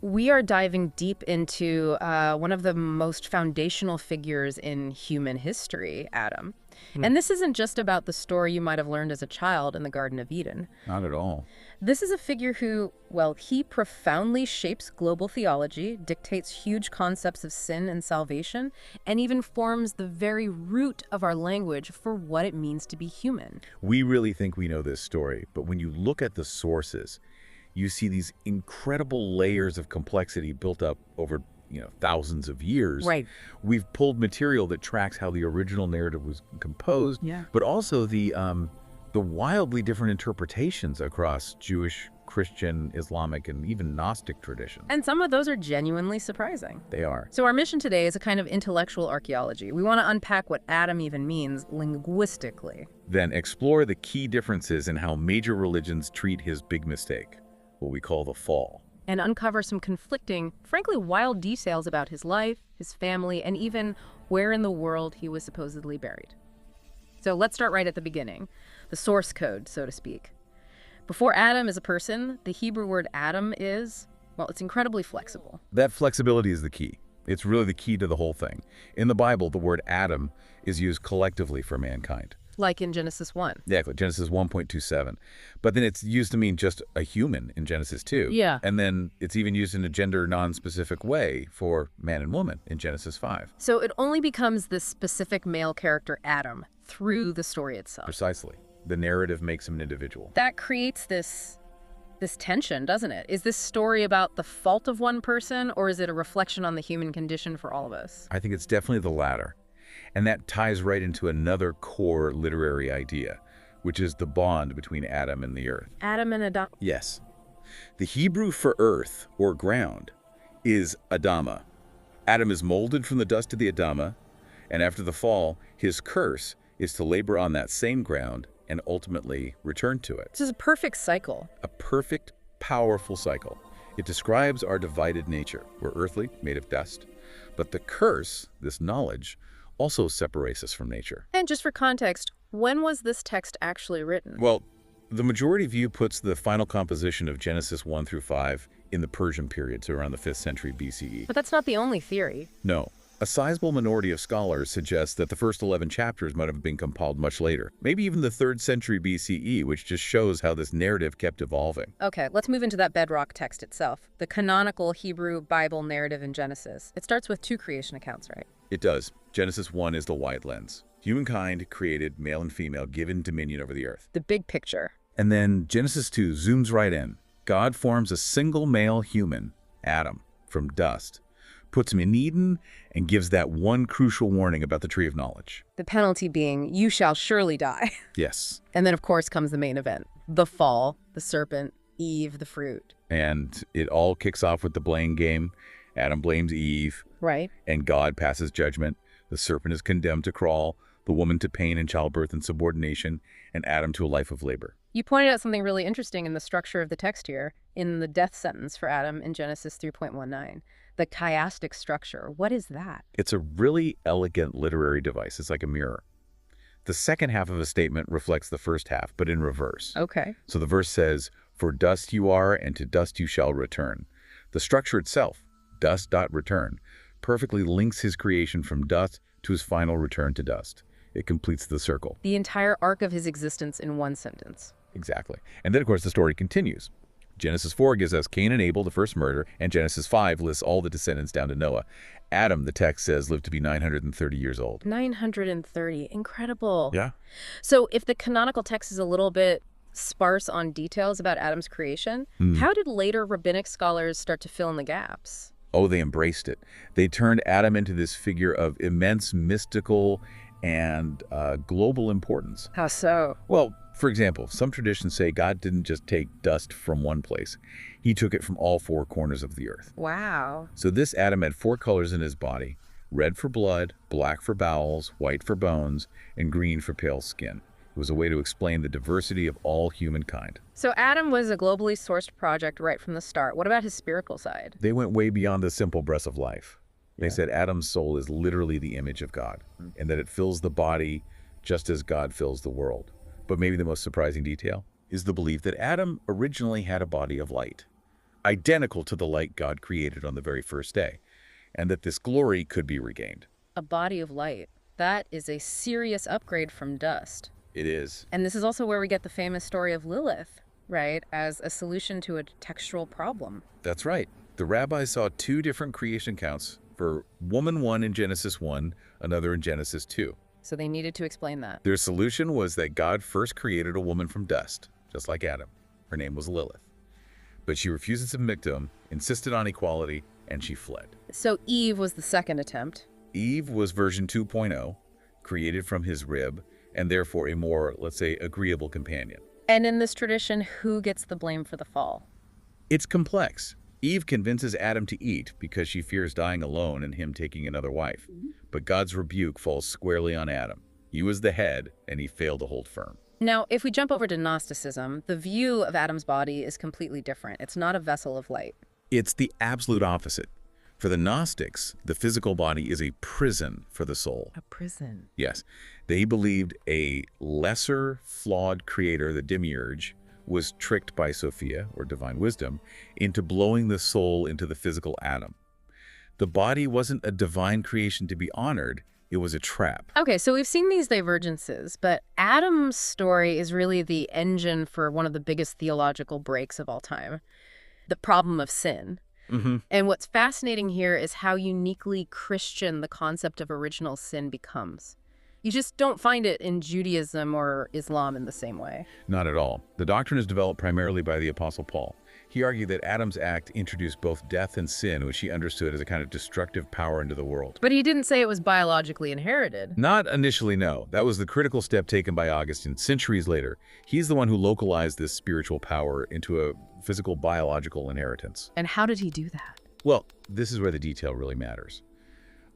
We are diving deep into one of the most foundational figures in human history, Adam. Hmm. And this isn't just about the story you might have learned as a child in the Garden of Eden. Not at all. This is a figure who, well, he profoundly shapes global theology, dictates huge concepts of sin and salvation, and even forms the very root of our language for what it means to be human. We really think we know this story, but when you look at the sources, you see these incredible layers of complexity built up over, thousands of years. Right. We've pulled material that tracks how the original narrative was composed, Yeah. but also the wildly different interpretations across Jewish, Christian, Islamic, and even Gnostic traditions. And some of those are genuinely surprising. They are. So our mission today is a kind of intellectual archaeology. We want to unpack what Adam even means linguistically. Then explore the key differences in how major religions treat his big mistake, what we call the fall. And uncover some conflicting, frankly wild details about his life, his family, and even where in the world he was supposedly buried. So let's start right at the beginning, the source code, so to speak. Before Adam is a person, the Hebrew word Adam is, well, it's incredibly flexible. That flexibility is the key. It's really the key to the whole thing. In the Bible, the word Adam is used collectively for mankind. Like in Genesis 1. Exactly, Genesis 1.27. But then it's used to mean just a human in Genesis 2. Yeah. And then it's even used in a gender non-specific way for man and woman in Genesis 5. So it only becomes this specific male character, Adam, through the story itself. Precisely. The narrative makes him an individual. That creates this tension, doesn't it? Is this story about the fault of one person, or is it a reflection on the human condition for all of us? I think it's definitely the latter. And that ties right into another core literary idea, which is the bond between Adam and the earth. Adam and Adam. Yes. The Hebrew for earth, or ground, is Adama. Adam is molded from the dust of the Adama, and after the fall, his curse is to labor on that same ground and ultimately return to it. This is a perfect cycle. A perfect, powerful cycle. It describes our divided nature. We're earthly, made of dust. But the curse, this knowledge, also separates us from nature. And just for context, when was this text actually written? Well, the majority view puts the final composition of Genesis 1 through 5 in the Persian period, so around the 5th century BCE. But that's not the only theory. No. A sizable minority of scholars suggest that the first 11 chapters might have been compiled much later, maybe even the 3rd century BCE, which just shows how this narrative kept evolving. Okay, let's move into that bedrock text itself, the canonical Hebrew Bible narrative in Genesis. It starts with 2 creation accounts, right? It does. Genesis 1 is the wide lens. Humankind created, male and female, given dominion over the earth. The big picture. And then Genesis 2 zooms right in. God forms a single male human, Adam, from dust, puts him in Eden, and gives that one crucial warning about the tree of knowledge. The penalty being, you shall surely die. Yes. And then, of course, comes the main event. The fall, the serpent, Eve, the fruit. And it all kicks off with the blame game. Adam blames Eve. Right. And God passes judgment. The serpent is condemned to crawl, the woman to pain and childbirth and subordination, and Adam to a life of labor. You pointed out something really interesting in the structure of the text here, in the death sentence for Adam in Genesis 3.19. The chiastic structure. What is that? It's a really elegant literary device. It's like a mirror. The second half of a statement reflects the first half, but in reverse. Okay. So the verse says, "For dust you are, and to dust you shall return." The structure itself, dust.return, perfectly links his creation from dust to his final return to dust. It completes the circle. The entire arc of his existence in one sentence. Exactly. And then, of course, the story continues. Genesis 4 gives us Cain and Abel, the first murder, and Genesis 5 lists all the descendants down to Noah. Adam, the text says, lived to be 930 years old. 930. Incredible. Yeah. So if the canonical text is a little bit sparse on details about Adam's creation, how did later rabbinic scholars start to fill in the gaps? Oh, they embraced it. They turned Adam into this figure of immense mystical and global importance. How so? Well, for example, some traditions say God didn't just take dust from one place. He took it from all 4 corners of the earth. Wow. So this Adam had 4 colors in his body: red for blood, black for bowels, white for bones, and green for pale skin. It was a way to explain the diversity of all humankind. So Adam was a globally sourced project right from the start. What about his spiritual side? They went way beyond the simple breath of life. They said Adam's soul is literally the image of God, and that it fills the body just as God fills the world. But maybe the most surprising detail is the belief that Adam originally had a body of light. identical to the light God created on the very first day, and that this glory could be regained. A body of light. That is a serious upgrade from dust. It is. And this is also where we get the famous story of Lilith, right, as a solution to a textual problem. That's right. The rabbis saw two different creation counts for woman 1 in Genesis 1, another in Genesis 2. So they needed to explain that. Their solution was that God first created a woman from dust, just like Adam. Her name was Lilith. But she refused to submit to him, insisted on equality, and she fled. So Eve was the second attempt. Eve was version 2.0, created from his rib, and therefore a more, let's say, agreeable companion. And in this tradition, who gets the blame for the fall? It's complex. Eve convinces Adam to eat because she fears dying alone and him taking another wife. But God's rebuke falls squarely on Adam. He was the head, and he failed to hold firm. Now, if we jump over to Gnosticism, the view of Adam's body is completely different. It's not a vessel of light. It's the absolute opposite. For the Gnostics, the physical body is a prison for the soul. A prison. Yes, they believed a lesser, flawed creator, the demiurge, was tricked by Sophia, or divine wisdom, into blowing the soul into the physical atom. The body wasn't a divine creation to be honored, it was a trap. Okay, so we've seen these divergences, but Adam's story is really the engine for one of the biggest theological breaks of all time, the problem of sin. And what's fascinating here is how uniquely Christian the concept of original sin becomes. You just don't find it in Judaism or Islam in the same way. Not at all. The doctrine is developed primarily by the Apostle Paul. He argued that Adam's act introduced both death and sin, which he understood as a kind of destructive power into the world. But he didn't say it was biologically inherited. Not initially, no. That was the critical step taken by Augustine centuries later. He's the one who localized this spiritual power into a physical biological inheritance. And how did he do that? Well, this is where the detail really matters.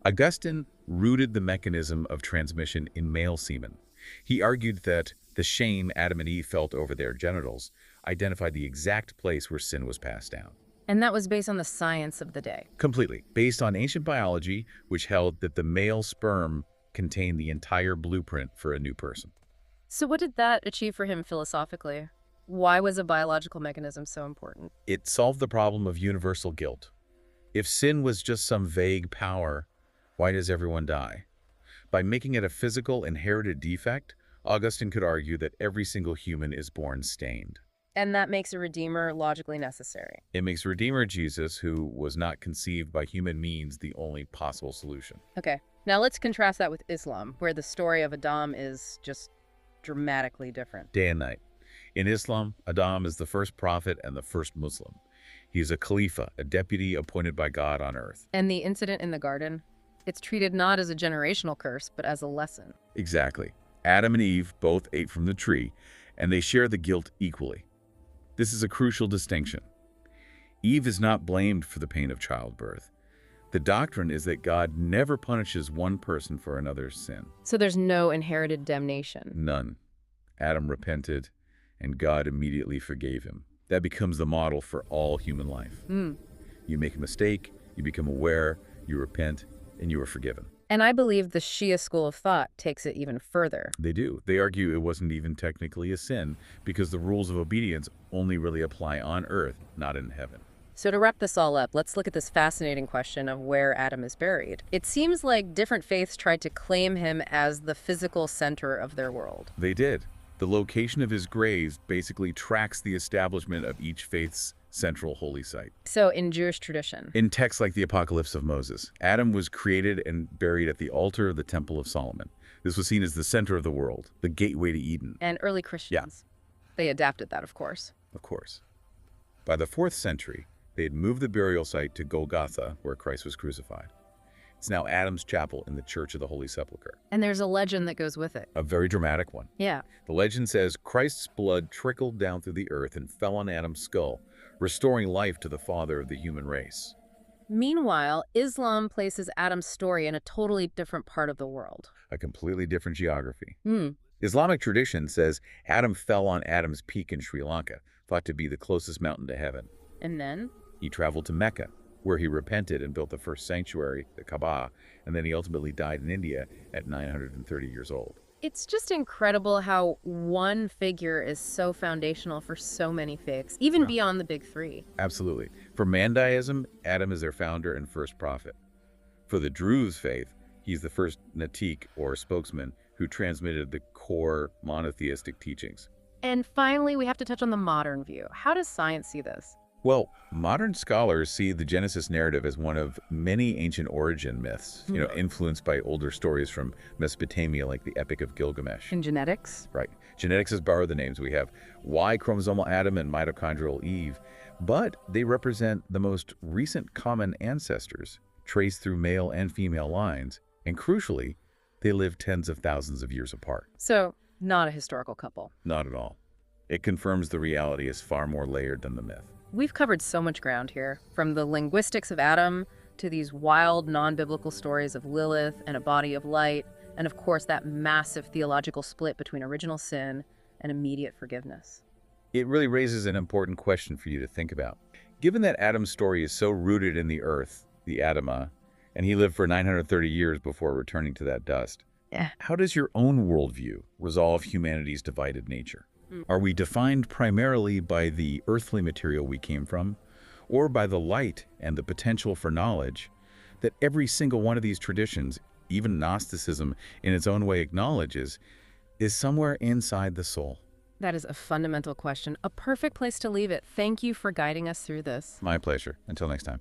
Augustine rooted the mechanism of transmission in male semen. He argued that the shame Adam and Eve felt over their genitals identified the exact place where sin was passed down. And that was based on the science of the day. Completely. Based on ancient biology, which held that the male sperm contained the entire blueprint for a new person. So what did that achieve for him philosophically? Why was a biological mechanism so important? It solved the problem of universal guilt. If sin was just some vague power, why does everyone die? By making it a physical, inherited defect, Augustine could argue that every single human is born stained. And that makes a redeemer logically necessary. It makes Redeemer Jesus, who was not conceived by human means, the only possible solution. Okay, now let's contrast that with Islam, where the story of Adam is just dramatically different. Day and night. In Islam, Adam is the first prophet and the first Muslim. He is a Khalifa, a deputy appointed by God on earth. And the incident in the garden, it's treated not as a generational curse, but as a lesson. Exactly. Adam and Eve both ate from the tree, and they share the guilt equally. This is a crucial distinction. Eve is not blamed for the pain of childbirth. The doctrine is that God never punishes one person for another's sin. So there's no inherited damnation. None. Adam repented, and God immediately forgave him. That becomes the model for all human life. You make a mistake, you become aware, you repent, and you are forgiven. And I believe the Shia school of thought takes it even further. They do. They argue it wasn't even technically a sin because the rules of obedience only really apply on earth, not in heaven. So to wrap this all up, let's look at this fascinating question of where Adam is buried. It seems like different faiths tried to claim him as the physical center of their world. They did. The location of his grave basically tracks the establishment of each faith's central holy site. So in Jewish tradition. In texts like the Apocalypse of Moses, Adam was created and buried at the altar of the Temple of Solomon. This was seen as the center of the world, the gateway to Eden. And early Christians. They adapted that, of course. Of course. By the 4th century, they had moved the burial site to Golgotha, where Christ was crucified. It's now Adam's chapel in the Church of the Holy Sepulchre. And there's a legend that goes with it. A very dramatic one. Yeah. The legend says Christ's blood trickled down through the earth and fell on Adam's skull, restoring life to the father of the human race. Meanwhile, Islam places Adam's story in a totally different part of the world. A completely different geography. Islamic tradition says Adam fell on Adam's Peak in Sri Lanka, thought to be the closest mountain to heaven. And then? He traveled to Mecca, where he repented and built the first sanctuary, the Kaaba, and then he ultimately died in India at 930 years old. It's just incredible how one figure is so foundational for so many faiths, even Yeah. beyond the big three. Absolutely. For Mandaism, Adam is their founder and first prophet. For the Druze faith, he's the first Natik, or spokesman, who transmitted the core monotheistic teachings. And finally, we have to touch on the modern view. How does science see this? Well, modern scholars see the Genesis narrative as one of many ancient origin myths, influenced by older stories from Mesopotamia like the Epic of Gilgamesh. In genetics? Right. Genetics has borrowed the names. We have Y chromosomal Adam and mitochondrial Eve, but they represent the most recent common ancestors, traced through male and female lines, and crucially, they live tens of thousands of years apart. So, not a historical couple. Not at all. It confirms the reality is far more layered than the myth. We've covered so much ground here, from the linguistics of Adam to these wild, non-biblical stories of Lilith and a body of light, and of course that massive theological split between original sin and immediate forgiveness. It really raises an important question for you to think about. Given that Adam's story is so rooted in the earth, the Adama, and he lived for 930 years before returning to that dust, how does your own worldview resolve humanity's divided nature? Are we defined primarily by the earthly material we came from, or by the light and the potential for knowledge that every single one of these traditions, even Gnosticism in its own way acknowledges, is somewhere inside the soul? That is a fundamental question, a perfect place to leave it. Thank you for guiding us through this. My pleasure. Until next time.